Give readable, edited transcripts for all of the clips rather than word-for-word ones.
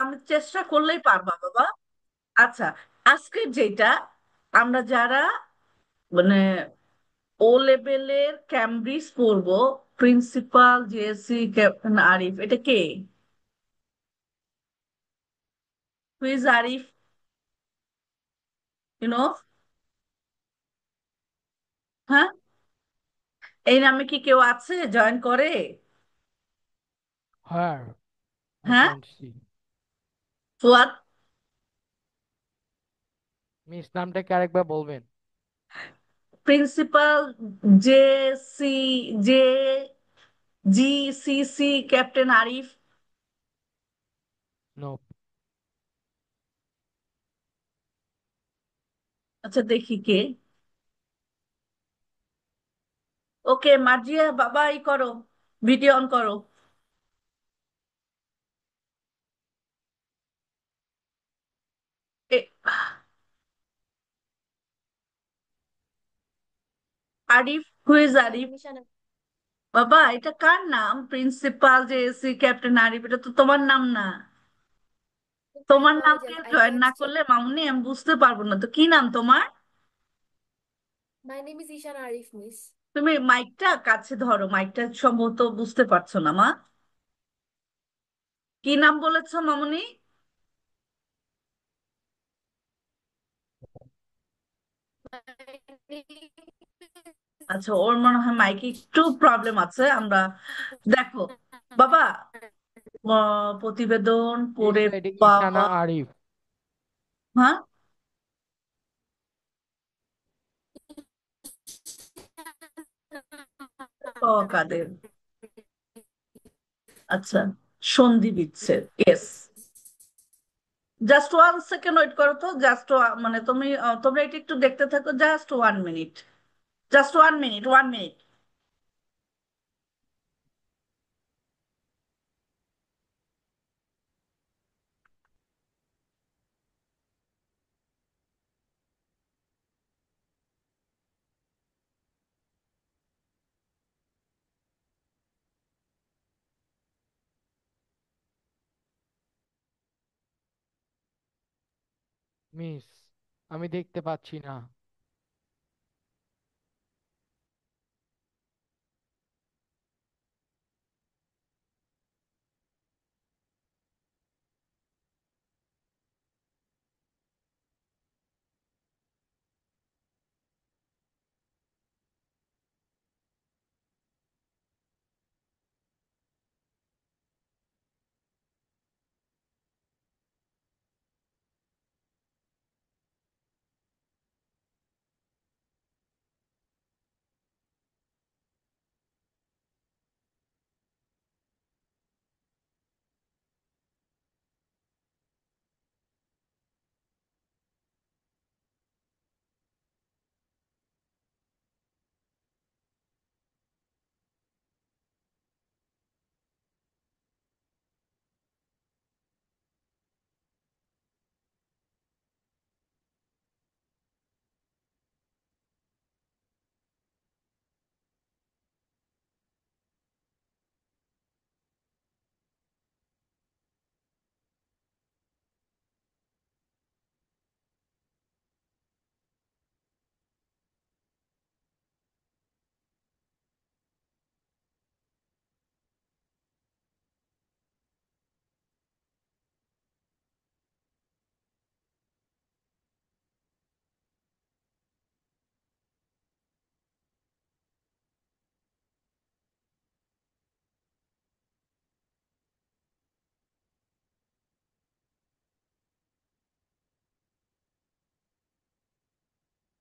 আমি চেষ্টা করলেই পারবা বাবা। আচ্ছা, আজকের যেটা, আমরা যারা মানে ও লেভেলের ক্যামব্রিজ পড়বো, প্রিন্সিপাল জেএসসি ক্যাপ্টেন আরিফ, এটা কে? হুইজ আরিফ? ইউনো? হ্যাঁ, এই নামে কি কেউ আছে জয়েন করে? Her, I হ্যাঁ, can't see. ফুয়াদ? মিস নামটা কি আরেকবার বলবেন? Principal J C J G C C captain Arif? No. আচ্ছা, দেখি কে। ওকে মার্জিয়া বাবা, ই করো, ভিডিও অন করো। এ, Arif, who's My Arif? name is Shana. বাবা, এটা কার নাম? প্রিন্সিপাল যে এসি ক্যাপ্টেন আরিফ, এটা তো তোমার নাম না। I তোমার নামকে apologize. I জয়েন can't না check. করলে মামুনি আমি বুঝতে পারবো না, তো কি নাম তোমার? My name is Ishan Arif, Miss. তুমি মাইকটা কাছে ধরো, মাইকটা সম্ভবত বুঝতে পারছো না মা। কি নাম বলেছো মামুনি? My name আচ্ছা, ওর মনে হয় মাইকে একটু প্রবলেম আছে, আমরা দেখো বাবা, প্রতিবেদন মিস পড়ে এটা ইশানা পাওয়া। আরিফ। হ্যাঁ, পাওয়া কাদের? আচ্ছা, সন্ধি বিচ্ছেদ, ইয়েস। জাস্ট 1 সেকেন্ড ওয়েট করো তো, জাস্ট মানে তুমি তোমরা এটা একটু দেখতে থাকো, just 1 minute, just 1 minute, 1 minute. Miss আমি দেখতে পাচ্ছি না।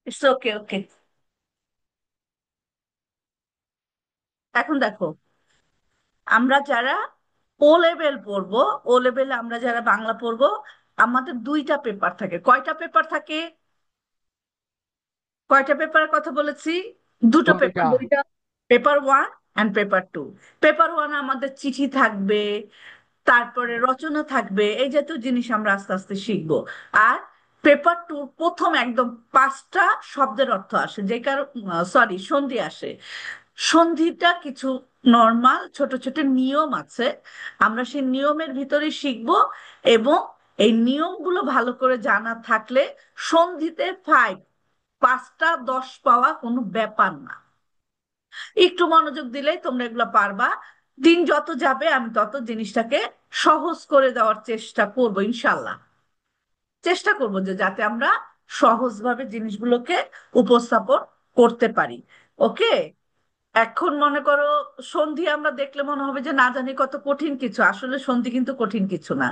ইটস ওকে, ওকে। এখন দেখো, আমরা যারা ও লেভেল পড়বো, ও লেভেলে আমরা যারা বাংলা পড়বো, আমাদের দুইটা পেপার থাকে। কয়টা পেপার থাকে? কয়টা পেপারের কথা বলেছি? দুটো পেপার। দুইটা। দুইটা, paper one and paper two. Paper one আমাদের চিঠি থাকবে, তারপরে রচনা থাকবে, এই জাতীয় জিনিস আমরা আস্তে আস্তে শিখবো। আর পেপার টু প্রথম একদম 5টা শব্দের অর্থ আসে, যে কারণ, সরি, সন্ধি আসে। সন্ধিটা কিছু নর্মাল ছোট ছোট নিয়ম আছে, আমরা সেই নিয়মের ভিতরে শিখবো। এবং এই নিয়মগুলো ভালো করে জানা থাকলে সন্ধিতে 5টা 10 পাওয়া কোনো ব্যাপার না। একটু মনোযোগ দিলেই তোমরা এগুলো পারবা। দিন যত যাবে আমি তত জিনিসটাকে সহজ করে দেওয়ার চেষ্টা করব ইনশাল্লাহ। চেষ্টা করব যে যাতে আমরা সহজভাবে জিনিসগুলোকে উপস্থাপন করতে পারি। ওকে। এখন মনে করো, সন্ধি আমরা দেখলে মনে হবে যে না জানি কত কঠিন কিছু, আসলে সন্ধি কিন্তু কঠিন কিছু না।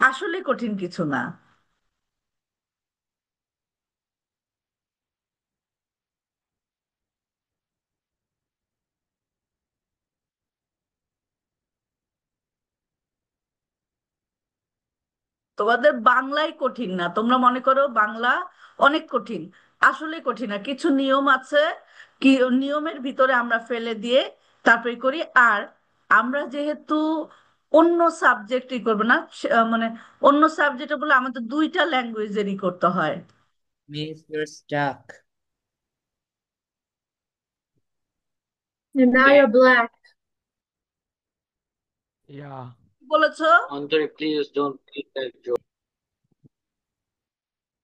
আসলে কঠিন কিছু না। তোমাদের বাংলাই কঠিন না, তোমরা মনে করো বাংলা অনেক কঠিন। আসলে কঠিন না, কিছু নিয়ম আছে, কি নিয়মের ভিতরে আমরা ফেলে দিয়ে তারপরে করি। আর আমরা যেহেতু অন্য সাবজেক্টই করবো না, মানে অন্য সাবজেক্টে বলে আমাদের 2টা ল্যাঙ্গুয়েজেরই করতে হয়। Miss, you're stuck. And now Okay. you're black. ইয়া। বলেছো? Anjali, please don't make that joke.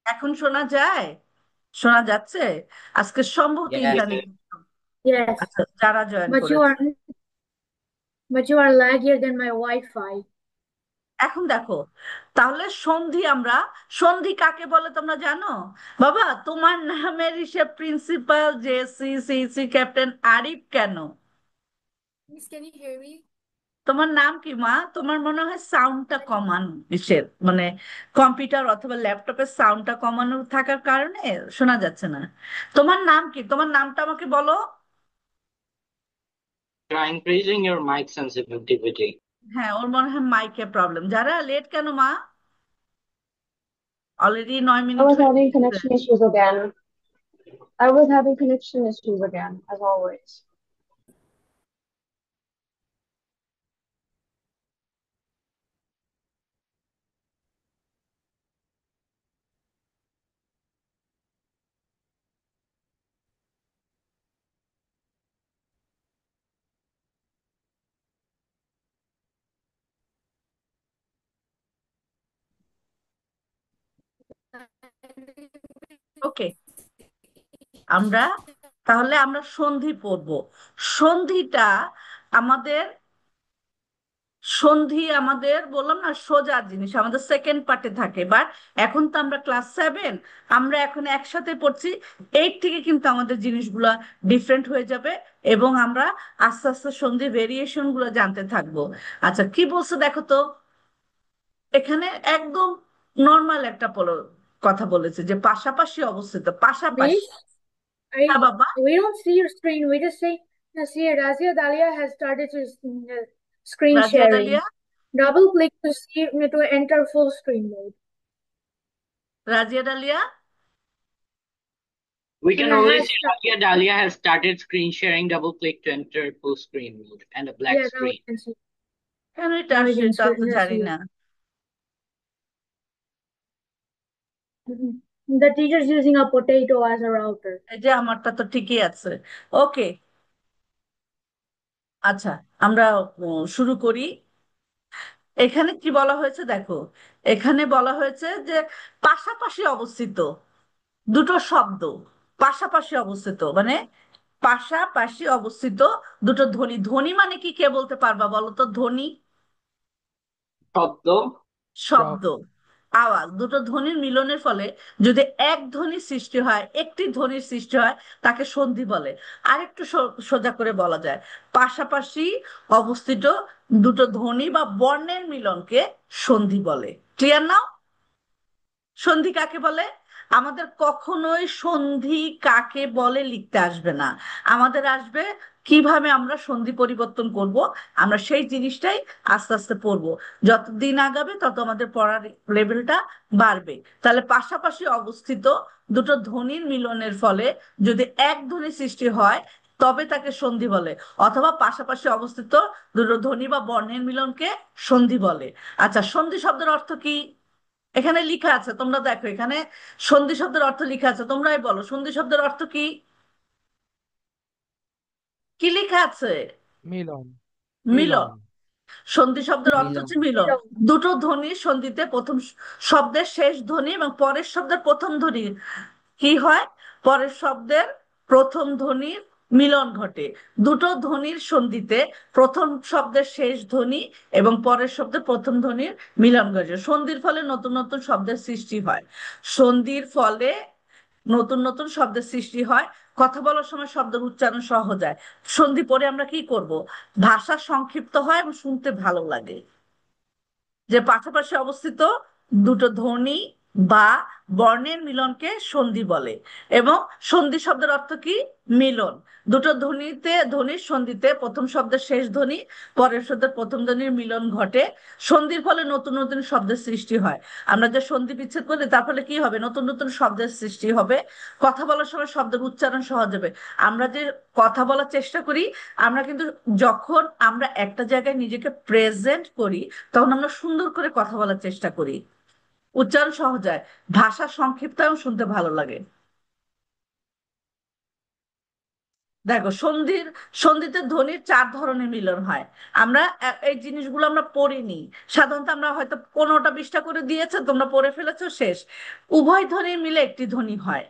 এখন শোনা যায়? শোনা যাচ্ছে? আজকে সম্ভবত Yes. ইন্টারনেট। Yes, আচ্ছা, যারা জয়েন but you করেছে। are but you are laggier than my Wi-Fi. এখন দেখো, তাহলে সন্ধি আমরা, সন্ধি কাকে বলে তোমরা জানো? বাবা, তোমার নামের হিসেব principal JC CC captain Arif কেন? Miss, can you hear me? তোমার নাম কি মা? তোমার মনে হয় সাউন্ডটা কমান, ইসের মানে কম্পিউটার অথবা ল্যাপটপের সাউন্ডটা কমানো থাকার কারণে শোনা যাচ্ছে না। তোমার নাম কি? তোমার নামটা আমাকে বলো। Try increasing your mic sensitivity. হ্যাঁ, ওর মনে হয় মাইকে প্রবলেম। যারা লেট কেন মা? অলরেডি 9 মিনিট I was হয়ে having গেছে। connection issues again. I was having connection issues again, as always. ওকে, আমরা তাহলে আমরা সন্ধি পড়ব। সন্ধিটা আমাদের, সন্ধি আমাদের বললাম না সোজা জিনিস, আমাদের সেকেন্ড পার্টে থাকে। বাট এখন তো আমরা ক্লাস 7, আমরা এখন একসাথে পড়ছি। 8 থেকে কিন্তু আমাদের জিনিসগুলা ডিফারেন্ট হয়ে যাবে এবং আমরা আস্তে আস্তে সন্ধি ভেরিয়েশন গুলো জানতে থাকবো। আচ্ছা, কি বলছে দেখো তো। এখানে একদম নর্মাল একটা কথা বলেছে যে পাশাপাশি অবস্থিত, পাশাপাশি। Miss, হ্যাঁ বাবা। we don't see your screen. We just say, see, Razia Dalia has started screen Razia sharing. Dahlia, Double click to see to enter full screen mode. Razia dahlia. We can Yeah, only has see Rakia Dahlia has started screen sharing. Double click to enter full screen mode and a black yeah, now we screen. can see. কেন এটা Now we আসছে can তা তো জানি see না। it. Mhm. The teacher's using a potato as a router. এই যে আমারটা তো ঠিকই আছে। ওকে, আচ্ছা, আমরা শুরু করি। এখানে কি বলা হয়েছে দেখো, এখানে বলা হয়েছে যে পাশাপাশি অবস্থিত দুটো শব্দ, পাশাপাশি অবস্থিত মানে পাশাপাশি অবস্থিত দুটো ধ্বনি। ধ্বনি মানে কি, কে বলতে পারবা বলো তো? ধ্বনি, শব্দ, সব। শব্দ, আওয়াজ, দুটো ধ্বনির মিলনের ফলে যদি এক ধ্বনি সৃষ্টি হয়, একটি ধ্বনির সৃষ্টি হয়, তাকে সন্ধি বলে। আরেকটু সোজা করে বলা যায়, পাশাপাশি অবস্থিত দুটো ধ্বনি বা বর্ণের মিলনকে সন্ধি বলে। Clear now? সন্ধি কাকে বলে? আমাদের কখনোই সন্ধি কাকে বলে লিখতে আসবে না, আমাদের আসবে কিভাবে আমরা সন্ধি পরিবর্তন করব। আমরা সেই জিনিসটাই আস্তে আস্তে পড়বো। যত দিন আগাবে তত আমাদের পড়ার লেভেলটা বাড়বে। তাহলে পাশাপাশি অবস্থিত দুটো ধ্বনির মিলনের ফলে যদি এক ধ্বনি সৃষ্টি হয় তবে তাকে সন্ধি বলে, অথবা পাশাপাশি অবস্থিত দুটো ধ্বনি বা বর্ণের মিলনকে সন্ধি বলে। আচ্ছা, সন্ধি শব্দের অর্থ কি? এখানে লিখা আছে, তোমরা দেখো, এখানে সন্ধি শব্দের অর্থ লিখা আছে, তোমরাই বলো সন্ধি শব্দের অর্থ কি? কি কি লেখা আছে? মিলন। মিলন। মিলন। সন্ধি শব্দের অর্থ মিলন। হচ্ছে মিলন। মিলন। দুটো ধ্বনির সন্ধিতে প্রথম শব্দের শেষ ধ্বনি এবং পরের শব্দের প্রথম ধ্বনি কি হয়? পরের শব্দের প্রথম ধ্বনির মিলন ঘটে। দুটো ধ্বনির সন্ধিতে প্রথম শব্দের শেষ ধ্বনি এবং পরের শব্দের প্রথম ধ্বনির মিলন ঘটে। সন্ধির ফলে নতুন নতুন শব্দের সৃষ্টি হয়। সন্ধির ফলে নতুন নতুন শব্দের সৃষ্টি হয়। কথা বলার সময় শব্দের উচ্চারণ সহজ হয়। সন্ধি পরে আমরা কি করব? ভাষা সংক্ষিপ্ত হয় এবং শুনতে ভালো লাগে। যে পাশাপাশি অবস্থিত দুটো ধ্বনি বা বর্ণের মিলনকে সন্ধি বলে। এবং সন্ধি শব্দের অর্থ কি? মিলন। দুটো ধ্বনির সন্ধিতে প্রথম শব্দের শেষ ধ্বনি পরের শব্দের প্রথম ধ্বনির মিলন ঘটে। সন্ধির ফলে নতুন নতুন শব্দের সৃষ্টি হয়। আমরা যে সন্ধি বিচ্ছেদ করি তার ফলে কি হবে? নতুন নতুন শব্দের সৃষ্টি হবে। কথা বলার সময় শব্দের উচ্চারণ সহজ হবে। আমরা যে কথা বলার চেষ্টা করি, আমরা কিন্তু যখন আমরা একটা জায়গায় নিজেকে প্রেজেন্ট করি তখন আমরা সুন্দর করে কথা বলার চেষ্টা করি, উচ্চারণ সহজ হয়, ভাষা সংক্ষিপ্ত এবং শুনতে ভালো লাগে। দেখো, সন্ধিতে ধ্বনির 4 ধরনের মিলন হয়। আমরা এই জিনিসগুলো আমরা পড়িনি। সাধারণত আমরা হয়তো 15টা 20টা করে দিয়েছে, তোমরা পড়ে ফেলেছো, শেষ। উভয় ধ্বনির মিলে একটি ধ্বনি হয়।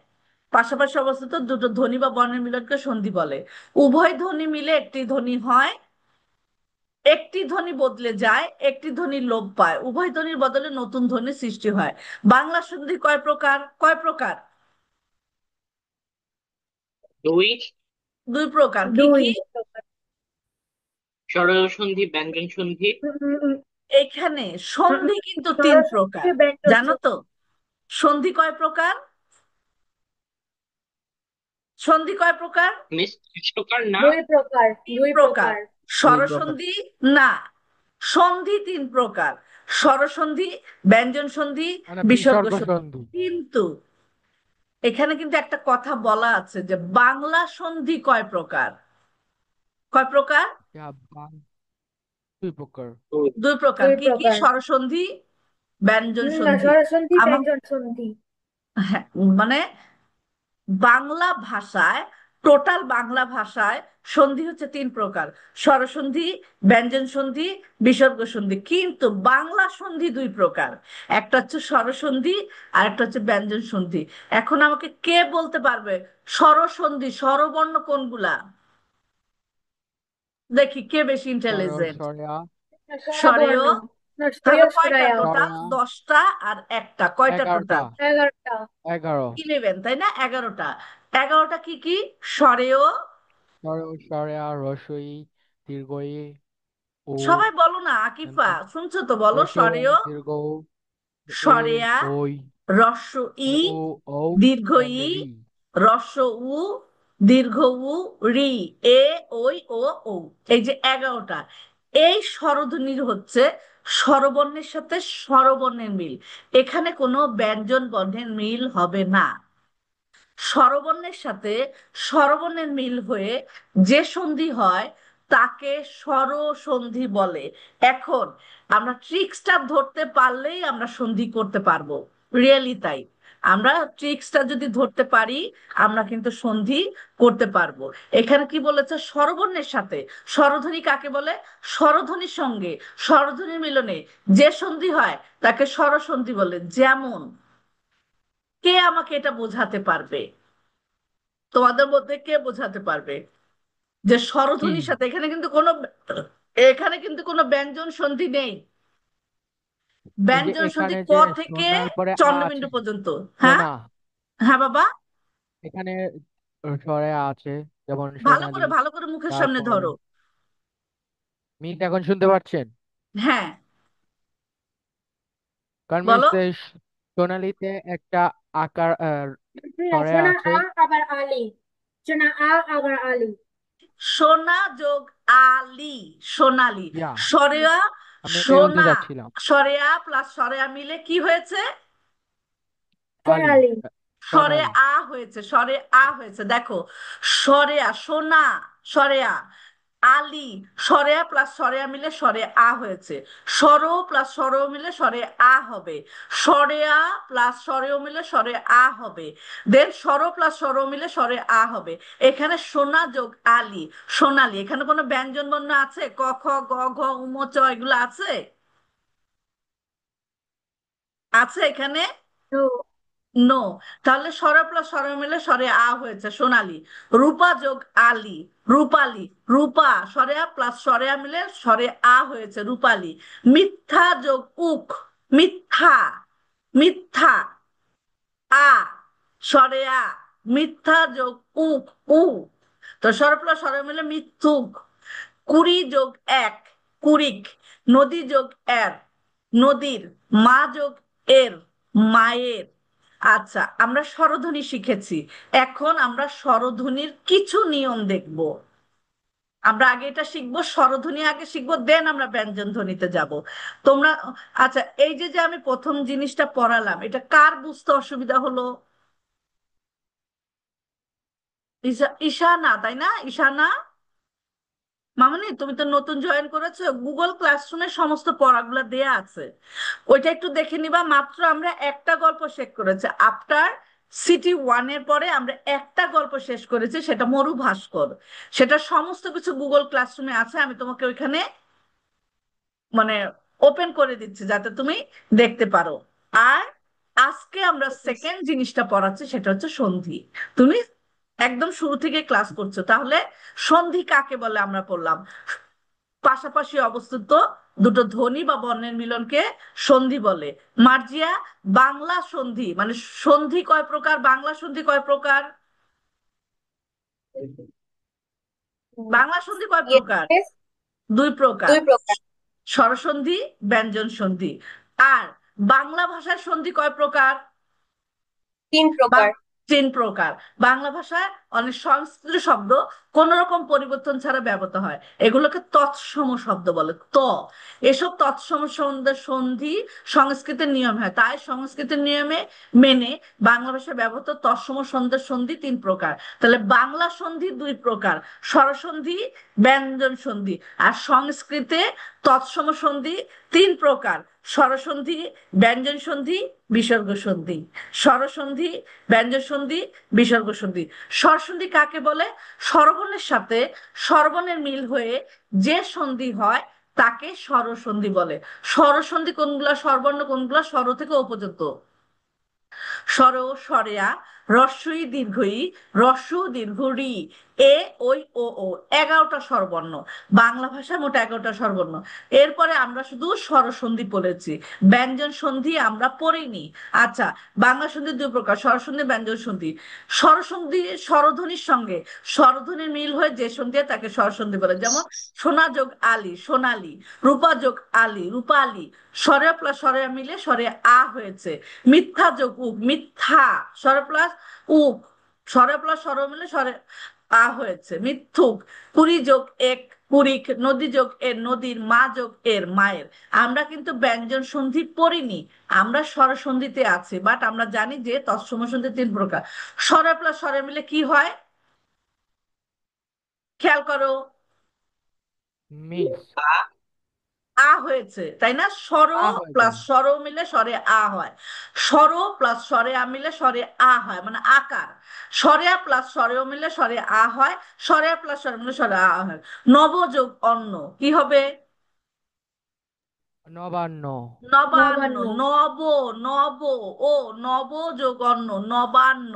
পাশাপাশি অবস্থিত দুটো ধ্বনি বা বর্ণের মিলনকে সন্ধি বলে। উভয় ধ্বনি মিলে একটি ধ্বনি হয়। একটি ধ্বনি বদলে যায়, একটি ধ্বনি লোপ পায়, উভয় ধ্বনির বদলে নতুন ধ্বনি সৃষ্টি হয়। বাংলা সন্ধি কয় প্রকার? কয় প্রকার? দুই। 2 প্রকার। কি দুই কি? প্রকার। সরল সন্ধি, ব্যঞ্জন সন্ধি। এখানে সন্ধি কিন্তু 3 প্রকার, সরস্বতী ব্যঞ্জন জানো তো? সন্ধি কয় প্রকার? সন্ধি কয় প্রকার? মিস, 3 প্রকার না? দুই প্রকার। 3 দুই প্রকার। প্রকার। দুই প্রকার। স্বরসন্ধি না, সন্ধি 3 প্রকার। স্বরসন্ধি, ব্যঞ্জন সন্ধি, মানে বিসর্গ বিসর্গ সন্ধি। সন্ধি। কিন্তু এখানে কিন্তু একটা কথা বলা আছে যে বাংলা সন্ধি কয় প্রকার? কয় প্রকার? ইয়া, বাং- 2 প্রকার। 2 প্রকার। দুই কি কি? প্রকার। স্বরসন্ধি, ব্যঞ্জন না, সন্ধি। স্বরসন্ধি আমার ব্যঞ্জন সন্ধি। হ্যাঁ, মানে বাংলা ভাষায়, টোটাল বাংলা ভাষায় সন্ধি হচ্ছে 3 প্রকার: স্বরসন্ধি, ব্যঞ্জন সন্ধি, বিসর্গ সন্ধি। কিন্তু বাংলা সন্ধি 2 প্রকার, একটা হচ্ছে স্বরসন্ধি আর একটা হচ্ছে ব্যঞ্জন সন্ধি। এখন আমাকে কে বলতে পারবে স্বরসন্ধি স্বরবর্ণ কোনগুলা? দেখি কে বেশি ইন্টেলিজেন্ট। সরেয়া। স্বরেয়। স্বরবর্ণ। না, তাহলে সরিয়া কয়টা সরায়া। টোটাল? সরেয়া 10টা আর একটা কয়টা 11টা। টোটাল? 11টা। 11। 11, তাই না? 11টা। 11টা কি কি? স্বরেয়। সরেয়া, রসই, দীর্ঘই, ও, সবাই বলো না, আকিফা শুনছো তো, বলো। রসই, স্বরেয়, দীর্ঘ, এ, স্বরেয়া, ওই, হ্রস্ব ই, ও, ও, দীর্ঘ and ই, রি। হ্রস্ব উ, দীর্ঘ উ, রি, এ, ওই, ও, ও। এই যে 11টা, এই স্বরধ্বনির হচ্ছে স্বরবর্ণের সাথে স্বরবর্ণের মিল। এখানে কোনো ব্যঞ্জন বর্ণের মিল হবে না। স্বরবর্ণের সাথে স্বরবর্ণের মিল হয়ে যে সন্ধি হয় তাকে স্বরসন্ধি বলে। এখন আমরা ট্রিক্সটা ধরতে পারলেই আমরা সন্ধি করতে পারবো, রিয়েলি তাই। আমরা ট্রিক্সটা যদি ধরতে পারি আমরা কিন্তু সন্ধি করতে পারবো। এখানে কি বলেছে? স্বরবর্ণের সাথে স্বরধ্বনি কাকে বলে? স্বরধ্বনির সঙ্গে স্বরধ্বনির মিলনে যে সন্ধি হয় তাকে স্বরসন্ধি বলে। যেমন, কে আমাকে এটা বোঝাতে পারবে? তোমাদের মধ্যে কে বোঝাতে পারবে যে কি? স্বরধ্বনির সাথে এখানে কিন্তু কোনো ব্যঞ্জন সন্ধি নেই? এই যে ব্যঞ্জন সন্ধি এখানে ক যে থেকে সোনার পরে আ আছে, চন্দ্রবিন্দু পর্যন্ত। হ্যাঁ, সোনা, হ্যাঁ বাবা, এখানে সরে আছে, যেমন ভালো সোনালি। করে ভালো করে মুখের সামনে তারপর ধরো। মিস এখন শুনতে পাচ্ছেন? হ্যাঁ, কারণ মিস বলো। সোনালিতে একটা আকার না, সরে সোনা আছে। আ আবার আলি। সোনা আ আবার আলি। সোনা যোগ আলি, সোনালি। ইয়া, সরেয়া, আমি এটাই বলতে সোনা, চাচ্ছিলাম। সরেয়া প্লাস সরেয়া মিলে কি হয়েছে? আলি। সোনালি। স্বরে সোনালি। আ হয়েছে, স্বরে আ হয়েছে। দেখো, স্বরে আ, সোনা, স্বরে আ, আলি, সরেয়া প্লাস সরেয়া মিলে সরে আ হয়েছে। সর প্লাস সরেও মিলে সরে আ হবে। সরেয়া প্লাস সরেও মিলে সরে আ হবে। দেন সর প্লাস সরেও মিলে সরে আ হবে। এখানে সোনা যোগ আলি, সোনালি। এখানে কোনো ব্যঞ্জন বর্ণ আছে? ক খ গ ঘ উম চ এগুলো আছে? আছে এখানে? No. নো। তাহলে সরে প্লাস সরে মিলে সরে আ হয়েছে, সোনালি। রূপা যোগ আলি, রূপালি। রূপা সরেয়া প্লাস সরেয়া মিলে সরে আ হয়েছে, রূপালি। মিথ্যা যোগ উক, মিথ্যা। মিথ্যা আ সরেয়া, মিথ্যা যোগ উক, উ। তো সরে প্লাস সরে মিলে মিথ্যুক। কুড়ি যোগ এক, কুড়িক। নদী যোগ এর, নদীর। মা যোগ এর, মায়ের। আচ্ছা, আমরা স্বরধ্বনি শিখেছি। এখন আমরা স্বরধ্বনির কিছু নিয়ম দেখব। আমরা আগে এটা শিখবো, স্বরধ্বনি আগে শিখবো, দেন আমরা ব্যঞ্জন ধ্বনিতে যাব। তোমরা, আচ্ছা, এই যে যে আমি প্রথম জিনিসটা পড়ালাম, এটা কার বুঝতে অসুবিধা হলো? ঈশানা, তাই না? ঈশানা, মামনি, তুমি তো নতুন জয়েন করেছো, গুগল ক্লাসরুমে সমস্ত পড়াগুলো দেয়া আছে, ওইটা একটু দেখে নিবা। মাত্র আমরা একটা গল্প শেষ করেছি। আফটার সিটি ওয়ানের পরে আমরা একটা গল্প শেষ করেছি, সেটা মরু ভাস্কর। সেটা সমস্ত কিছু গুগল ক্লাসরুমে আছে, আমি তোমাকে ওইখানে মানে ওপেন করে দিচ্ছি যাতে তুমি দেখতে পারো। আর আজকে আমরা সেকেন্ড জিনিসটা পড়াচ্ছি, সেটা হচ্ছে সন্ধি। তুমি একদম শুরু থেকে ক্লাস করছো, তাহলে সন্ধি কাকে বলে আমরা পড়লাম। পাশাপাশি অবস্থিত দুটো ধ্বনি বা বর্ণের মিলনকে সন্ধি বলে। মার্জিয়া, বাংলা সন্ধি মানে সন্ধি কয় প্রকার? বাংলা সন্ধি কয় প্রকার? বাংলা সন্ধি কয় প্রকার? Yes, দুই প্রকার। 2 প্রকার। স্বরসন্ধি, ব্যঞ্জন সন্ধি। আর বাংলা ভাষার সন্ধি কয় প্রকার? 3 প্রকার। 3 প্রকার। বাংলা ভাষায় অনেক সংস্কৃত শব্দ কোন রকম পরিবর্তন ছাড়া ব্যবহৃত হয়, এগুলোকে তৎসম শব্দ বলে। এসব তৎসম সন্ধি সংস্কৃতের নিয়ম হয়, তাই সংস্কৃতের নিয়মে মেনে বাংলা ভাষায় ব্যবহৃত তৎসম সন্ধি 3 প্রকার। তাহলে বাংলা সন্ধি 2 প্রকার, স্বরসন্ধি, ব্যঞ্জন সন্ধি। আর সংস্কৃতে তৎসম সন্ধি 3 প্রকার, স্বরসন্ধি, ব্যঞ্জন সন্ধি, বিসর্গ সন্ধি। স্বরসন্ধি, ব্যঞ্জন সন্ধি, বিসর্গ সন্ধি। স্বরসন্ধি কাকে বলে? স্বরবর্ণের সাথে স্বরবর্ণের মিল হয়ে যে সন্ধি হয় তাকে স্বরসন্ধি বলে। স্বরসন্ধি কোনগুলা? স্বরবর্ণ কোনগুলা? স্বর থেকে ও পর্যন্ত। স্বর, স্বরেয়া, রস্বই দীর্ঘই, রস্য দীর্ঘ রি, এ ওই ও ও। 11টা স্বরবর্ণ। বাংলা ভাষায় মোট 11টা স্বরবর্ণ। এরপরে আমরা শুধু স্বরসন্ধি পড়েছি, ব্যঞ্জন সন্ধি আমরা পড়িনি। আচ্ছা, বাংলা সন্ধি 2 প্রকার, স্বরসন্ধি, ব্যঞ্জন সন্ধি। স্বরসন্ধি স্বরধ্বনির সঙ্গে স্বরধ্বনির মিল হয়ে যে সন্ধি হয় তাকে স্বরসন্ধি বলে। যেমন সোনা যোগ আলি, সোনালি। রূপা যোগ আলি, রূপালি। স্বরে প্লাস স্বরে মিলে স্বরে আ হয়েছে। মিথ্যা যোগ উক, মিথ্যা। স্বরে প্লাস উক, স্বরে প্লাস স্বর মিলে স্বরে আ হয়েছে, মিথ্যুক। কুড়ি যোগ এক, কুড়িক। নদী যোগ এর, নদীর। মা যোগ এর, মায়ের। আমরা কিন্তু ব্যঞ্জন সন্ধি পড়িনি, আমরা স্বরসন্ধিতে আছি, বাট আমরা জানি যে তৎসম সন্ধি 3 প্রকার। স্বরে প্লাস স্বরে মিলে কি হয় খেয়াল করো? মিস। আ হয়েছে, তাই না? স্বর হয়েছে। প্লাস স্বর মিলে স্বরে আ হয়। স্বর প্লাস স্বরে আ মিলে স্বরে আ হয়, মানে আকার। স্বরে আ প্লাস স্বরেও মিলে স্বরে আ হয়। স্বরে আ প্লাস স্বরে মিলে স্বরে আ হয়। নবযোগ অন্ন কি হবে? নবান্ন। নবান্ন। নবান্ন। নব, নব, ও, নব যোগ অন্ন, নবান্ন।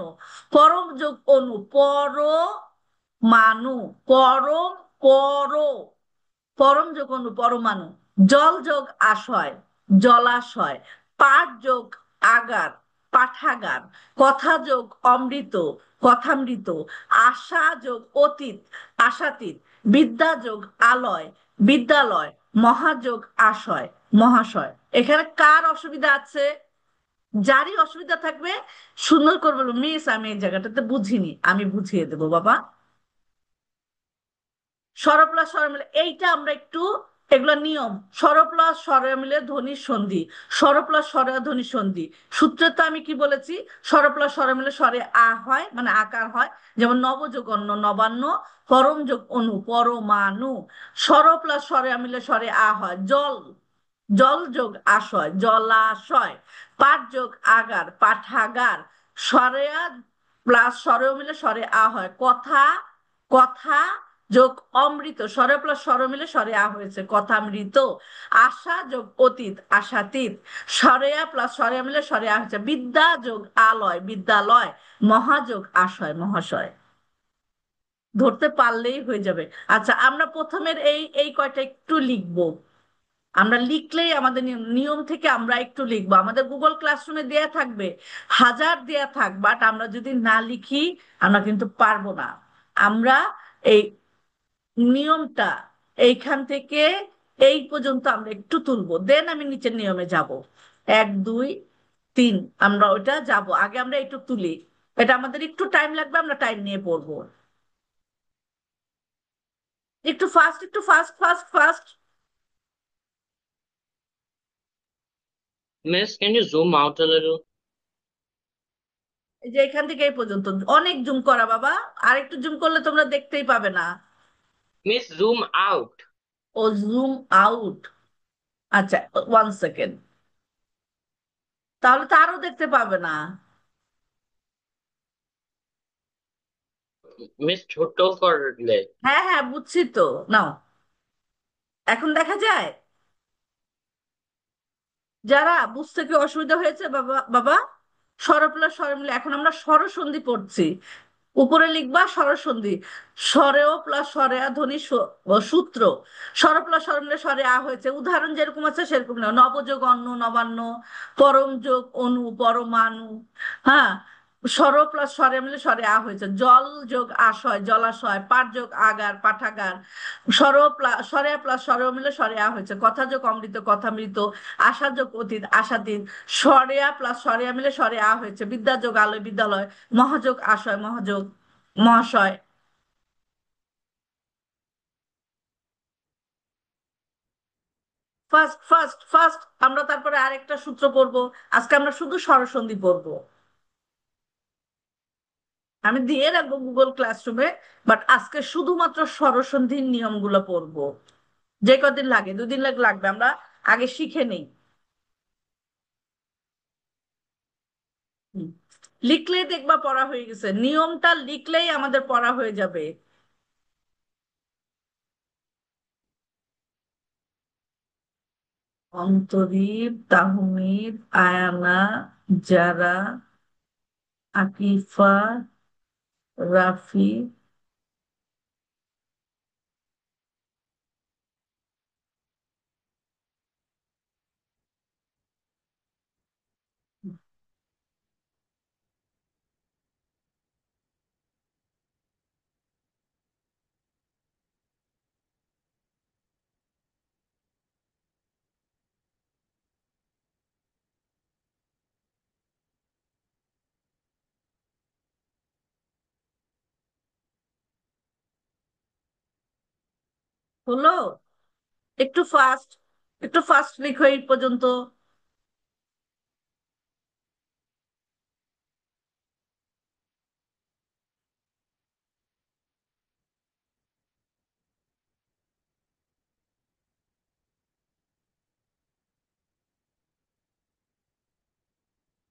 পরম যোগ অনু, পর মানু। পরম, পর, পরম যোগ অনু, পরমাণু। জল যোগ আশয়, জলাশয়। পাঠ যোগ আগার, পাঠাগার। কথা যোগ অমৃত, কথামৃত। আশা যোগ অতীত, আশাতীত। বিদ্যা যোগ আলয়, বিদ্যালয়। মহাযোগ আশয়, মহাশয়। এখানে কার অসুবিধা আছে? যারই অসুবিধা থাকবে সুন্দর করে বলবো, মিস আমি এই জায়গাটাতে বুঝিনি, আমি বুঝিয়ে দেবো বাবা। স্বর প্লাস স্বর মিলে এইটা আমরা একটু এগুলো নিয়ম। স্বর প্লাস স্বর মিলে ধ্বনির সন্ধি, স্বর প্লাস স্বর ধ্বনির সন্ধি। সূত্রে তো আমি কি বলেছি, স্বর প্লাস স্বর মিলে স্বরে আ হয়, মানে আকার হয়। যেমন নবযোগ অন্য নবান্ন, পরম যোগ অনু পরমাণু। স্বর প্লাস স্বরে মিলে স্বরে আ হয়। জল, জল যোগ আশয় জলাশয়। পাঠ যোগ আগার পাঠাগার। স্বরে আ প্লাস স্বরে মিলে স্বরে আ হয় কথা, কথা যোগ অমৃত। স্বরে প্লাস স্বর মিলে স্বরে আ হয়েছে কথামৃত। আশা যোগ অতীত আশাতীত। স্বরে আ প্লাস স্বরে মিলে স্বরে আ হয়েছে বিদ্যা যোগ আলয় বিদ্যালয়। মহাযোগ আশয় মহাশয়। ধরতে পারলেই হয়ে যাবে। আচ্ছা, আমরা প্রথমের এই এই কয়টা একটু লিখবো। আমরা লিখলেই আমাদের নিয়ম থেকে আমরা একটু লিখবো। আমাদের গুগল ক্লাসরুমে দেয়া থাকবে, হাজার দেয়া থাক, বাট আমরা যদি না লিখি আমরা কিন্তু পারবো না। আমরা এই নিয়মটা এইখান থেকে এই পর্যন্ত আমরা একটু তুলবো, দেন আমি নিচের নিয়মে যাব। 1 2 3 আমরা ওইটা যাব, আগে আমরা একটু তুলি। এটা আমাদের একটু টাইম লাগবে, আমরা টাইম নিয়ে পড়বো। একটু ফাস্ট, একটু fast fast fast. Miss, can you zoom out a little? এই যে এখান থেকে এই পর্যন্ত অনেক জুম করা বাবা, আর একটু জুম করলে তোমরা দেখতেই পাবে না। Miss, zoom out. ও জুম আউট, আচ্ছা 1 সেকেন্ড, তাহলে তো আরো দেখতে পাবে না। Miss, ছোট করলে। হ্যাঁ হ্যাঁ বুঝছি তো, নাও এখন দেখা যায়। যারা বুঝতে কি অসুবিধা হয়েছে বাবা বাবা, স্বরপ্লাস স্বর মিলে এখন আমরা স্বরসন্ধি পড়ছি। উপরে লিখবা স্বরসন্ধি, স্বরেও প্লাস স্বরে আ ধ্বনি সূত্র। স্বর প্লাস স্বর মিলে স্বরে আ হয়েছে, উদাহরণ যেরকম আছে সেরকম নেও। নবযোগ অন্য নবান্ন, পরম যোগ অনু পরমাণু। হ্যাঁ, স্বর প্লাস স্বরে মিলে স্বরে আ হয়েছে। জল যোগ আশয় জলাশয়। পাঠ যোগ আগার পাঠাগার। স্বর প্লাস স্বরে প্লাস স্বরে মিলে স্বরে আ হয়েছে। কথা যোগ অমৃত কথামৃত। আশা যোগ অতীত আশাতীত। স্বরে আ প্লাস স্বরে আ মিলে স্বরে আ হয়েছে। বিদ্যা যোগ আলয় বিদ্যালয়। মহাযোগ আশয় মহাযোগ মহাশয়। ফার্স্ট ফার্স্ট ফার্স্ট আমরা তারপরে আরেকটা সূত্র পড়বো। আজকে আমরা শুধু স্বরসন্ধি পড়বো। আমি দিয়ে রাখবো গুগল ক্লাসরুমে, বাট আজকে শুধুমাত্র স্বরসন্ধির নিয়মগুলো পড়বো। যে কদিন লাগে, 2 দিন লাগবে, আমরা আগে শিখে নেই। হুম। লিখলেই দেখবা পড়া হয়ে গেছে, নিয়মটা লিখলেই আমাদের পড়া হয়ে যাবে। অন্তরীপ তাহমিদ আয়ানা যারা আকিফা রাফি। হলো? একটু ফাস্ট, একটু ফাস্ট লিখো এই পর্যন্ত।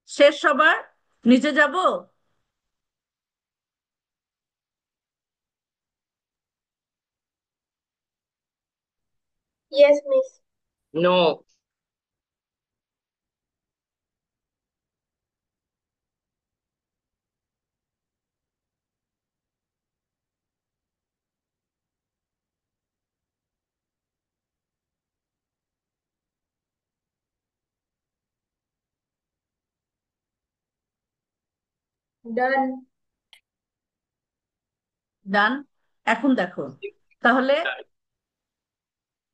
শেষ সবার, নিচে যাব। Yes, miss. No. Done. ডান। এখন দেখো তাহলে,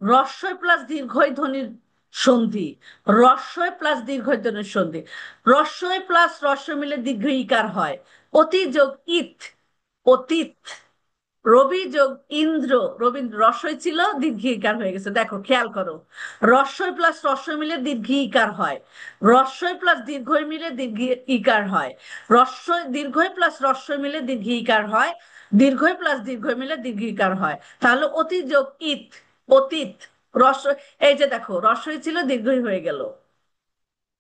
রস্বই প্লাস দীর্ঘই ধ্বনির সন্ধি। রস্বই প্লাস দীর্ঘই ধ্বনির সন্ধি। রস্বই প্লাস রস্ব মিলে দীর্ঘ ইকার হয়। অতি যোগ ইত অতীত। রবি যোগ ইন্দ্র, রবীন্দ্র রস্বই ছিল দীর্ঘ ইকার হয়ে গেছে, দেখো খেয়াল করো, রস্বই প্লাস রস্বই মিলে দীর্ঘ ইকার হয়, রস্বই প্লাস দীর্ঘই মিলে দীর্ঘ ইকার হয়, রস্বই দীর্ঘই প্লাস রস্বই মিলে দীর্ঘ ইকার হয়, দীর্ঘই প্লাস দীর্ঘই মিলে দীর্ঘ ইকার হয়, তাহলে অতি যোগ ইত, অতীত, রস্বই, এই যে দেখো রস্বই ছিল দীর্ঘই হয়ে গেল,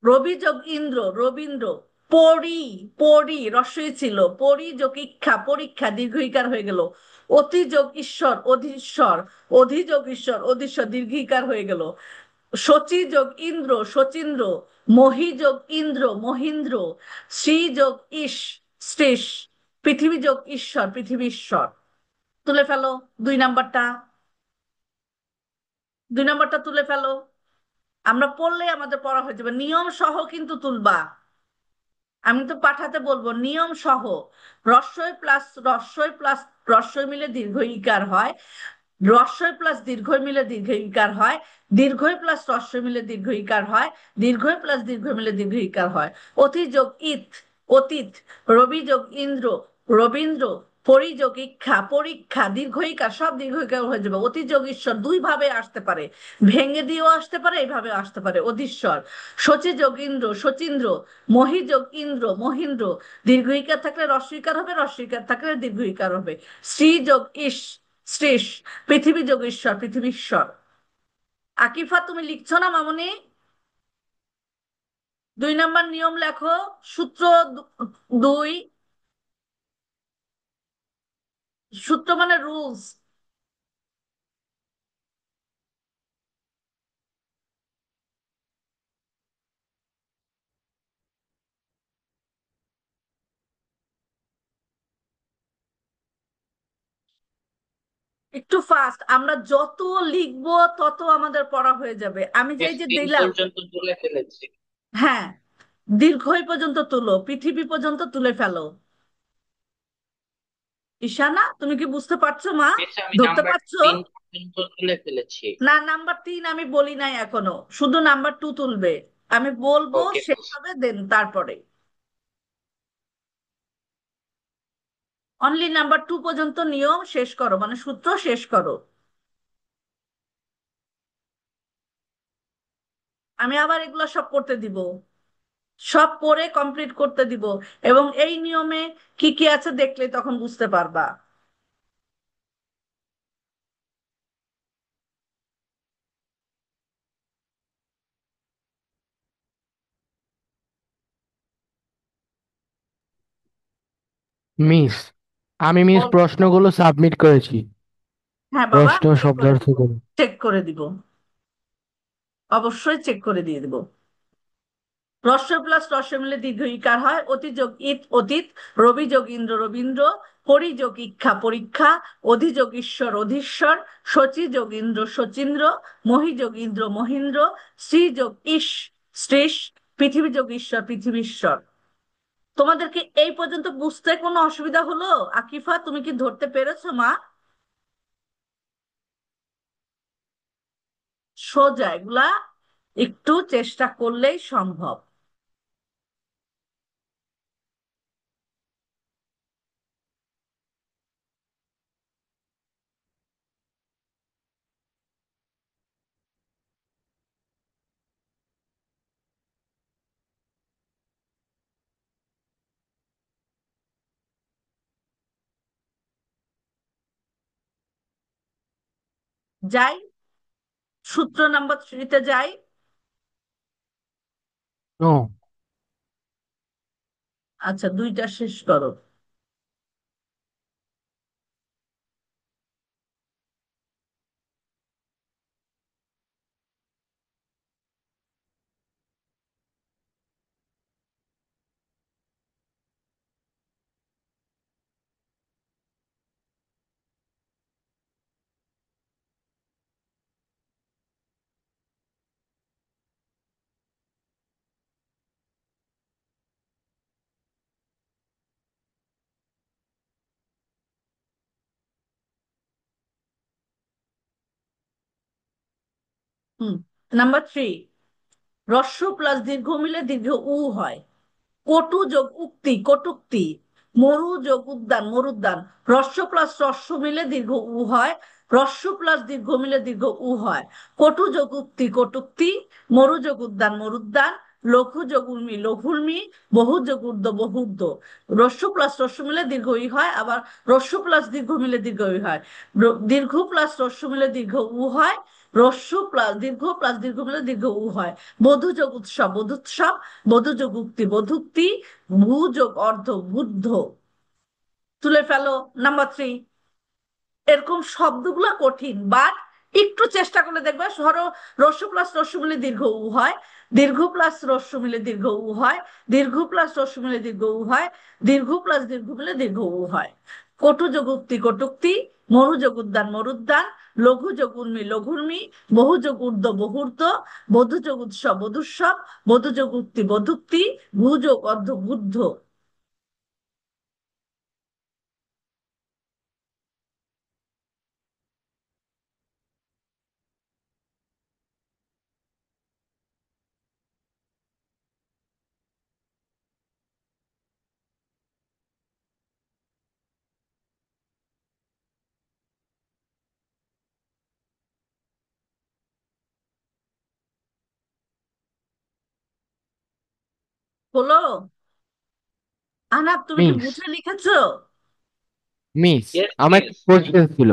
রবি যোগ ইন্দ্র রবীন্দ্র, পরি, পরি রস্বই ছিল, পরি যোগ ইক্ষা পরীক্ষা দীর্ঘ ইকার হয়ে গেল, অতি যোগ ঈশ্বর অধীশ্বর, অধি যোগ ঈশ্বর অধীশ্বর দীর্ঘ ইকার হয়ে গেল, শচী যোগ ইন্দ্র শচীন্দ্র, মহি যোগ ইন্দ্র মহীন্দ্র, শ্রী যোগ ইস শ্রীশ, পৃথিবী যোগ ঈশ্বর পৃথিবীশ্বর। তুলে ফেলো দুই নাম্বারটা, দুই নাম্বারটা তুলে ফেলো, আমরা পড়লে আমাদের পড়া হয়ে যাবে, নিয়ম সহ কিন্তু তুলবা, আমি তো পাঠাতে বলবো নিয়ম সহ, রস্বই প্লাস রস্বই মিলে দীর্ঘ ইকার হয়, রস্বই প্লাস দীর্ঘই মিলে দীর্ঘ ইকার হয়, দীর্ঘই প্লাস রস্বই মিলে দীর্ঘ ইকার হয়, দীর্ঘই প্লাস দীর্ঘ মিলে দীর্ঘ ইকার হয়, অতি যোগ ইত অতীত, রবি যোগ ইন্দ্র রবীন্দ্র, পরিযোগ ইক্ষা পরীক্ষা দীর্ঘ ইকার, সব দীর্ঘ ইকার হয়ে যাবে, অতি যোগ ঈশ্বর দুই ভাবে আসতে পারে, ভেঙে দিয়েও আসতে পারে এইভাবে আসতে পারে অধীশ্বর, শচী যোগ ইন্দ্র শচীন্দ্র, মহি যোগ ইন্দ্র মহীন্দ্র, দীর্ঘ ইকার থাকলে রস্ব ইকার হবে, রস্ব ইকার থাকলে দীর্ঘ ইকার হবে, শ্রী যোগ ইস শ্রীশ, পৃথিবী যোগ ঈশ্বর পৃথিবীশ্বর। আকিফা তুমি লিখছো না মামনি? দুই নাম্বার নিয়ম লেখো, সূত্র দুই, সূত্র মানে রুলস। একটু ফাস্ট, আমরা যত লিখবো তত আমাদের পড়া হয়ে যাবে, আমি যে এই যে 15 দিলাম, পর্যন্ত তুলে ফেলেছি। হ্যাঁ দীর্ঘই পর্যন্ত তুলো, পৃথিবী পর্যন্ত তুলে ফেলো। ঈশানা তুমি কি বুঝতে পারছো মা? মিস আমি ধরতে নাম্বার পারছো? 3 পর্যন্ত তুলে ফেলেছি। না নাম্বার তিন আমি বলি নাই এখনো, শুধু নাম্বার টু তুলবে, আমি বলবো ওকে। শেষ হবে দেন তারপরে, অনলি নাম্বার টু পর্যন্ত নিয়ম শেষ করো, মানে সূত্র শেষ করো, আমি আবার এগুলো সব করতে দিব, সব পড়ে কমপ্লিট করতে দিব, এবং এই নিয়মে কি কি আছে দেখলে তখন বুঝতে পারবা। মিস, আমি মিস বল। প্রশ্নগুলো সাবমিট করেছি, হ্যাঁ বাবা প্রশ্ন চেক করে শব্দার্থ দিব, করে। চেক করে দিব, অবশ্যই চেক করে দিয়ে দিব। রস্বই প্লাস রস্বই মিলে দীর্ঘ ইকার হয়, অতি যোগ ইত অতীত, রবি যোগ ইন্দ্র রবীন্দ্র, পরিযোগ ইক্ষা পরীক্ষা, অধিযোগ ঈশ্বর অধীশ্বর, শচী যোগ ইন্দ্র শচীন্দ্র, মহি যোগ ইন্দ্র মহীন্দ্র, শ্রী যোগ ইস শ্রীশ, পৃথিবী যোগ ঈশ্বর পৃথিবীশ্বর। তোমাদেরকে এই পর্যন্ত বুঝতে কোনো অসুবিধা হলো? আকিফা তুমি কি ধরতে পেরেছো মা? সোজা, এগুলা একটু চেষ্টা করলেই সম্ভব। যাই, সূত্র নাম্বার থ্রিতে যাই। নো। আচ্ছা দুইটা শেষ করো। হুম, নাম্বার থ্রি, রস্য প্লাস দীর্ঘ মিলে দীর্ঘ উ হয়, কটু যোগ উক্তি কটুক্তি, মরু যোগ উদ্যান, মরুদ্যান। হ্রস্ব প্লাস হ্রস্ব মিলে দীর্ঘ উ হয়, হ্রস্ব প্লাস দীর্ঘ মিলে দীর্ঘ উ হয়। কটু যোগ উক্তি, কটুক্তি। মরু যোগ উদ্যান, মরুদ্যান। লঘু যোগ উর্মি, লঘুর্মি। বহু যোগ ঊর্ধ্ব, বহুর্ধ্ব। হ্রস্ব প্লাস হ্রস্ব মিলে দীর্ঘ ই হয়, আবার হ্রস্ব প্লাস দীর্ঘ মিলে দীর্ঘ ই হয়। দীর্ঘ প্লাস হ্রস্ব মিলে দীর্ঘ উ হয়, হ্রস্ব প্লাস দীর্ঘ প্লাস দীর্ঘ মিলে দীর্ঘ উ হয়। বধূ যোগ উৎসব, বধূৎসব। বধূ যোগ উক্তি, বধূক্তি। ভূ যোগ অর্ধ, বুদ্ধ। তুলে ফেলো। নাম্বার 3। এরকম শব্দগুলো কঠিন, বাট একটু চেষ্টা করলে দেখবে হ্রস্ব প্লাস হ্রস্ব মিলে দীর্ঘ উ হয়, দীর্ঘ প্লাস হ্রস্ব মিলে দীর্ঘ উ হয়, দীর্ঘ প্লাস হ্রস্ব মিলে দীর্ঘ উ হয়, দীর্ঘ প্লাস দীর্ঘ মিলে দীর্ঘ উ হয়। কটু যোগ উক্তি, কটুক্তি। মরু যোগ উদ্যান, মরুদ্যান। লঘু যোগ উর্মি, লঘুর্মি। বহু যোগ ঊর্ধ্ব, বহুর্ধ্ব। বধূ যোগ উৎসব, বধূৎসব। বধূ যোগ উক্তি, বধূক্তি। ভূ যোগ অর্ধ, বুদ্ধ। হলো? আহনাব, তুমি কি মিস, বুঝে লিখেছো? মিস, Yes, আমার একটা miss. কোশ্চেন ছিল।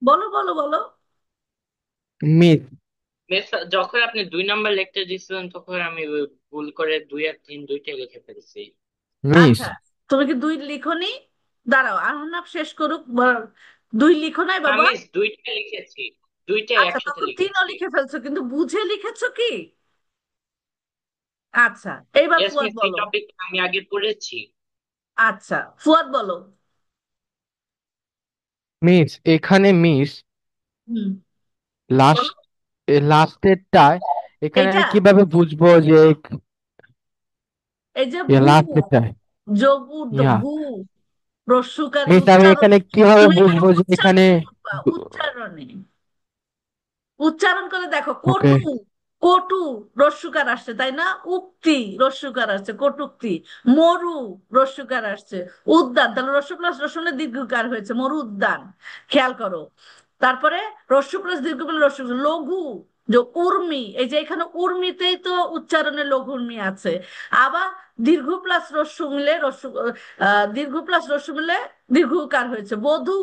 বলো বলো বলো। মিস, মিস, যখন আপনি 2 নম্বর লিখতে দিয়েছিলেন তখন আমি ভুল করে 2 আর 3 দুইটাই লিখে ফেলছি। মিস, আচ্ছা, তুমি কি 2 লিখোনি? দাঁড়াও, আহনাব শেষ করুক। 2 লিখো নাই না বাবা? মিস, দুইটাই লিখেছি, দুইটাই আচ্ছা, একসাথে তখন 3ও লিখেছি। লিখে ফেলছো, কিন্তু বুঝে লিখেছো কি? আচ্ছা, এইবার ইয়েস ফুয়াদ মিস, এই বলো। টপিক আমি আগে পড়েছি। আচ্ছা, ফুয়াদ বলো। মিস, এখানে মিস হুম, বলো। লাস্ট লাস্টেরটায় এখানে এইটা, আমি কিভাবে বুঝবো যে এই যে ভূ লাস্টেরটায়? যোগ ঊর্ধ্ব, ইয়া, ভূ। রস্যকারে মিস, আমি উচ্চারণ। এখানে কিভাবে তুমি এখানে বুঝবো যে এখানে? উচ্চারণে করবা, উচ্চারণে। উচ্চারণ করে দেখো। ওকে। কটু, কটু রস্যকার আসছে, তাই না? উক্তি রস্যকার আসছে, কটুক্তি। মরু রস্যকার আসছে। উদ্যান, তাহলে রস্য প্লাস রসনে দীর্ঘকার হয়েছে, মরু উদ্যান। খেয়াল করো। তারপরে রস্য প্লাস দীর্ঘ পেলে রস্য, লঘু যে উর্মি, এই যে এখানে উর্মিতেই তো উচ্চারণে লঘু উর্মি আছে। আবার দীর্ঘ প্লাস রস্য মিলে দীর্ঘ প্লাস রস্য মিলে দীর্ঘকার হয়েছে, বধূ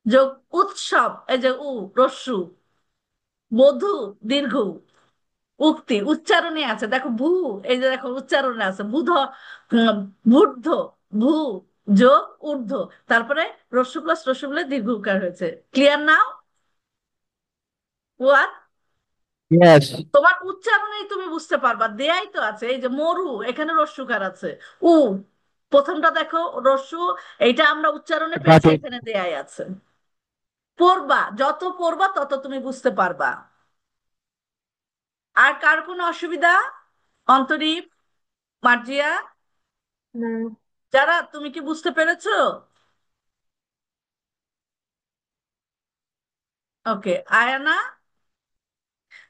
যোগ উৎসব, এই যে রস্যু। বধূ দীর্ঘ। উক্তি উচ্চারণে আছে, দেখো ভূ। এই যে দেখো উচ্চারণে আছে, বুদ্ধ। ভূ যোগ ঊর্ধ্ব। তারপরে রস্য প্লাস রস্য মিলে দীর্ঘ উকার হয়েছে। Clear now? ওয়াট? ইয়েস। তোমার উচ্চারণেই তুমি বুঝতে পারবা, দেয়াই তো আছে। এই যে মরু, এখানে রস্যকার আছে। উ, প্রথমটা দেখো রস্য, এইটা আমরা উচ্চারণে বাট পেয়েছি, এখানে দেয়াই আছে। পড়বা, যত পড়বা তত তুমি বুঝতে পারবা। আর কার কোনো অসুবিধা? অন্তরীপ, মার্জিয়া, No. যারা, তুমি কি বুঝতে পেরেছো? ওকে, আয়ানা।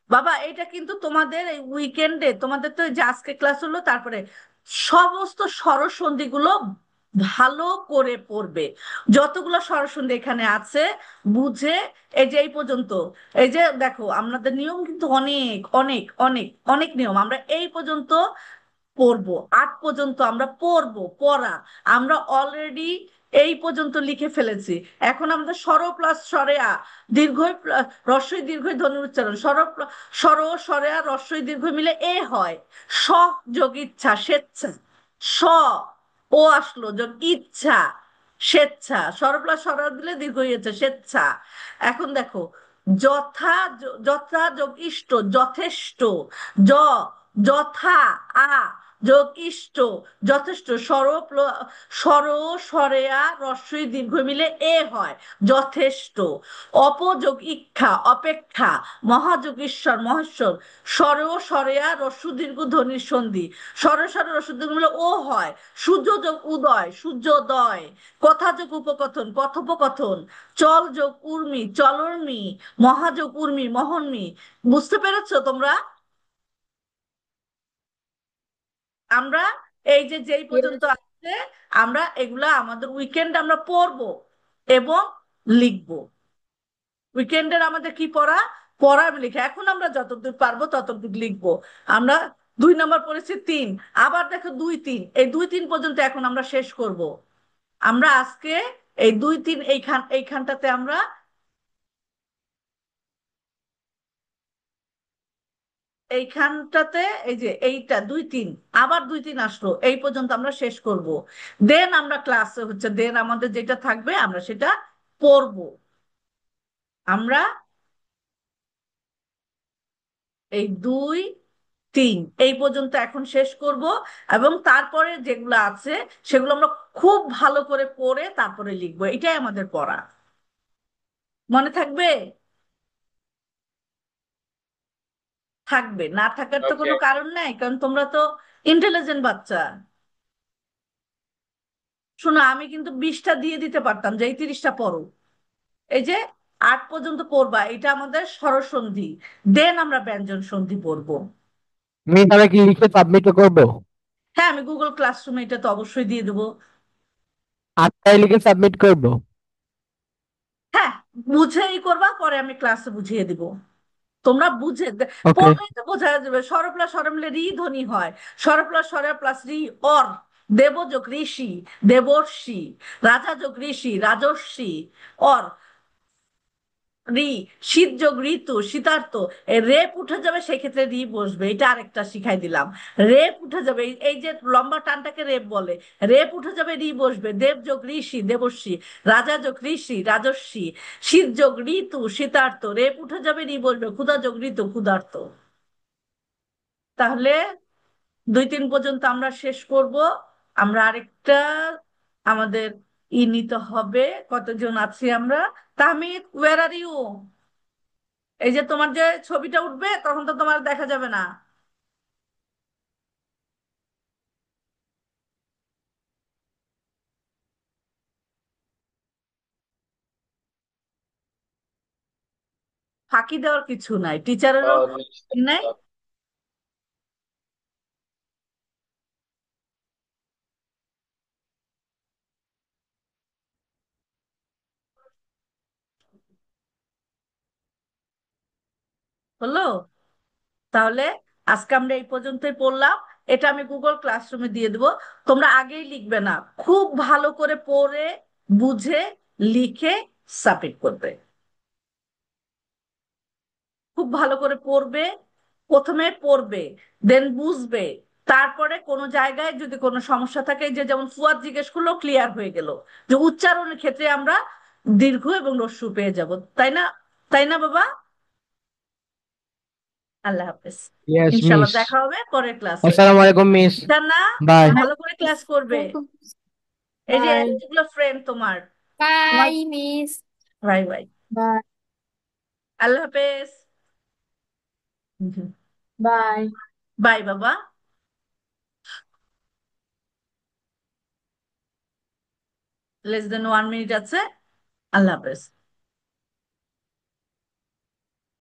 বাবা, এটা কিন্তু তোমাদের এই উইকেন্ডে, তোমাদের তো এই যে আজকে ক্লাস হলো, তারপরে সমস্ত স্বরসন্ধি গুলো ভালো করে পড়বে। যতগুলো স্বরসন্ধি এখানে আছে বুঝে, এই যে এই পর্যন্ত, এই যে দেখো আমাদের নিয়ম কিন্তু অনেক অনেক অনেক অনেক নিয়ম। আমরা এই পর্যন্ত পড়বো, 8 পর্যন্ত আমরা পড়বো, পড়া আমরা অলরেডি এই পর্যন্ত লিখে ফেলেছি। এখন আমাদের স্বর প্লাস স্বরে আ, রস্বই দীর্ঘই ধ্বনির উচ্চারণ। স্বর স্বরে আ রস্বই দীর্ঘ মিলে এ হয়। স যোগ ইচ্ছা, স্বেচ্ছা। স, ও আসলো যোগ ইচ্ছা, স্বেচ্ছা। স্বর প্লাস স্বর দিলে দীর্ঘ হয়েছে, স্বেচ্ছা। এখন দেখো, যথা, যথা যোগ ইষ্ট, যথেষ্ট। য, যথা। আ যোগ ইষ্ট, যথেষ্ট। স্বর স্বরেয়া রস্বই দীর্ঘ মিলে এ হয়, যথেষ্ট। অপযোগ ইক্ষা, অপেক্ষা। মহাযোগ ঈশ্বর, মহেশ্বর। স্বর স্বরেয়া রস্য দীর্ঘ ধ্বনির সন্ধি। স্বর স্বরে রস্য দীর্ঘ মিলে ও হয়। সূর্য যোগ উদয়, সূর্যোদয়। কথা যোগ উপকথন, কথোপকথন। চল যোগ উর্মি, চলর্মি। মহাযোগ উর্মি, মহর্মি। বুঝতে পেরেছো তোমরা? আমরা এই যে যেই পর্যন্ত Yes. যে আমরা এগুলা আমাদের উইকেন্ড আমরা পড়বো এবং লিখবো। উইকেন্ডের আমাদের কি পড়া, পড়া এবং লেখা। এখন আমরা যতদূর পারবো ততদূর লিখবো। আমরা 2 নম্বর পড়েছি 3, আবার দেখো 2 3, এই 2 3 পর্যন্ত এখন আমরা শেষ করব। আমরা আজকে এই 2 3 এইখানটাতে আমরা এইখানটাতে এই যে এইটা 2 3, আবার 2 3 আসলো, এই পর্যন্ত আমরা শেষ করব। দেন আমরা ক্লাসে হচ্ছে দেন আমাদের যেটা থাকবে আমরা সেটা পড়বো। আমরা এই 2 3 এই পর্যন্ত এখন শেষ করব, এবং তারপরে যেগুলো আছে সেগুলো আমরা খুব ভালো করে পড়ে তারপরে লিখবো। এটাই আমাদের পড়া। মনে থাকবে? থাকবে, না থাকার তো ওকে। কোনো কারণ নাই, কারণ তোমরা তো ইন্টেলিজেন্ট বাচ্চা। শোনো, আমি কিন্তু 20টা দিয়ে দিতে পারতাম যে এই 30টা পড়ো। এই যে 8 পর্যন্ত পড়বা, এটা আমাদের স্বরসন্ধি। দেন আমরা ব্যঞ্জন সন্ধি পড়বো। মিস আমরা কি লিখে সাবমিট করবো? হ্যাঁ, আমি গুগল ক্লাসরুমে এটা তো অবশ্যই দিয়ে দেবো। 8টায় লিখে সাবমিট করবো? হ্যাঁ, বুঝেই করবা, পরে আমি ক্লাসে বুঝিয়ে দিব। তোমরা ওকে। পড়লেই তো বোঝা যাবে। স্বর প্লাস স্বর মিলে রি ধ্বনি হয়। স্বর প্লাস স্বর প্লাস রি অর। দেব যোগ ঋষি, দেবর্ষি। রাজা যোগ ঋষি, রাজর্ষি। অর রি। শীত যোগ ঋতু, শীতার্থ। রেপ উঠে যাবে, সেক্ষেত্রে রি বসবে। এটা আরেকটা শিখাই দিলাম। রেপ উঠে যাবে, এই যে লম্বা টানটাকে রেপ বলে। রেপ উঠে যাবে, রি বসবে। দেব যোগ ঋষি, দেবর্ষি। রাজা যোগ ঋষি, রাজর্ষি। শীত যোগ ঋতু, শীতার্থ। রেপ উঠে যাবে, রি বসবে। ক্ষুধা যোগ ঋতু, ক্ষুধার্ত। তাহলে 2 3 পর্যন্ত আমরা শেষ করব। আমরা আরেকটা আমাদের নিতে হবে। কতজন আছি আমরা? Tahmid, where are you? এই যে তোমার যে ছবিটা উঠবে তখন তো তোমার দেখা যাবে না। ফাঁকি দেওয়ার কিছু নাই, টিচারেরও ই নাই। হলো? তাহলে আজকে আমরা এই পর্যন্তই পড়লাম। এটা আমি গুগল ক্লাসরুমে দিয়ে দেবো। তোমরা আগেই লিখবে না, খুব ভালো করে পড়ে বুঝে লিখে সাবমিট করবে। খুব ভালো করে পড়বে, প্রথমে পড়বে, দেন বুঝবে। তারপরে কোনো জায়গায় যদি কোনো সমস্যা থাকে, এই যে যেমন ফুয়াদ জিজ্ঞেস করলো, ক্লিয়ার হয়ে গেল যে উচ্চারণের ক্ষেত্রে আমরা দীর্ঘ এবং রস্যু পেয়ে যাব। তাই না? তাই না বাবা? আল্লাহ হাফেজ। ইয়েস ইনশাল্লাহ মিস। দেখা হবে পরের ক্লাসে। আসসালামু আলাইকুম মিস। না, বাই। ভালো করে ক্লাস করবে। এই যে Bye. এতগুলো ফ্রেন্ড তোমার। তোমার Bye, Miss. Bye bye. Bye. আল্লাহ হাফেজ। Bye. বাই বাবা। লেস দেন 1 মিনিট আছে। আল্লাহ হাফেজ।